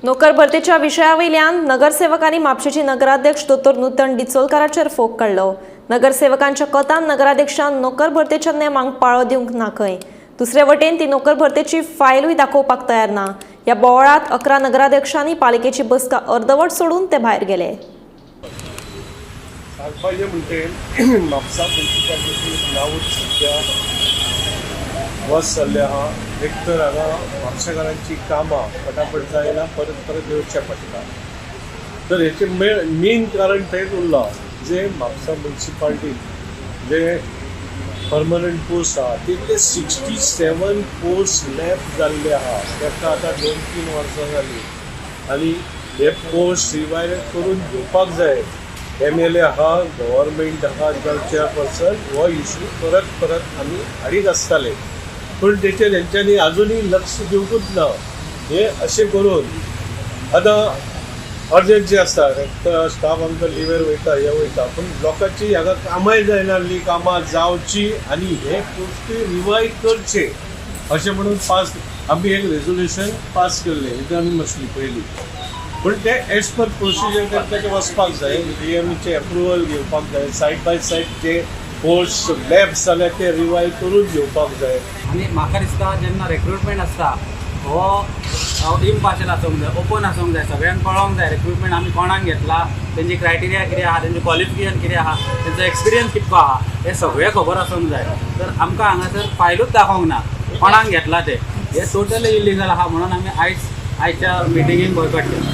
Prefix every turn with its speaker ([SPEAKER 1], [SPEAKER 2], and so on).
[SPEAKER 1] नोकर भरतीच्या विशयावयल्यान नगरसेवकांनी म्हापशेची नगराध्यक्ष दोतोर नूतन डिचोलकाराचेर फोग काडलो। नगरसेवकांच्या कोतान नगराध्यक्षान नोकर भरतीच्या नेमांक पाळो दिवंक ना खंय। दुसरे वटेन ती नोकर भरतीची फायलूय दाखोवपाक तयार ना। ह्या बोवाळात 11 नगराध्यक्षांनी पालिकेची बसका अर्दवट सोडून ते भायर गेले।
[SPEAKER 2] म्हापसा म्युनिसिपालिटी नांवच सध्या वस जाल्लें आहा। एक तर हांगा म्हापशेकारांची कामां फटाफट जायना, परत येवचें पडटा। तर हेचें मेन कारण तेंच उरलां जे म्हापसा म्युनिसिपालिटींत जे परमनंट पोस्ट आहा तितले 67 पोस्ट लॅफ्ट जाल्ले आहा। ताका आतां 2-3 वर्सां जालीं आनी हे पोस्ट रिवायव करून घेवपाक जाय। MLA आहा, गव्हर्मेंट आहा, चेअरपर्सन हो इश्यू परत आमी हाडीत आसताले, पूण तेचेर हेंच्यांनी आजुनूय लक्ष दिवंकूच ना। हे अशें करून आतां अर्जंट आसता, स्टाफ आमकां लिव्हर वयता पूण लोकांची हांगा कामाय जायना, कामां जावची आनी हे पोस्टी रिवायव करचे अशें म्हणून आमी एक रेजोल्युशन पास केल्लें। हेतून आमी बसली पयलीं, पूण ते एज पर प्रोसिजर तांकां वचपाक जाय, DMचे अप्रुवल घेवपाक जाय, सायड बाय सायड जे पोस्ट लॅफ्ट जाल्यार ते रिवायव करून घेवपाक जाय।
[SPEAKER 3] आनी म्हाका दिसता जेन्ना रिक्रुटमेंट आसता हो इम्पार्शल आसूंक जाय, ओपन आसूंक जाय, सगळ्यांक कळोंक जाय रिक्रुटमेंट आमी कोणाक घेतला, तेंची क्रायटेरिया कितें आहा, तेंचें क्वॉलिफिकेशन कितें आहा, तेंचो एक्सपिरियन्स कितको आहा, हे सगळें खबर आसूंक जाय। तर आमकां हांगासर फायलूच दाखोवंक ना कोणाक घेतला ते, हे टोटली इलिगल आहा। म्हणून आमी आयच्या मिटिंगेक बॉयकॉट केला।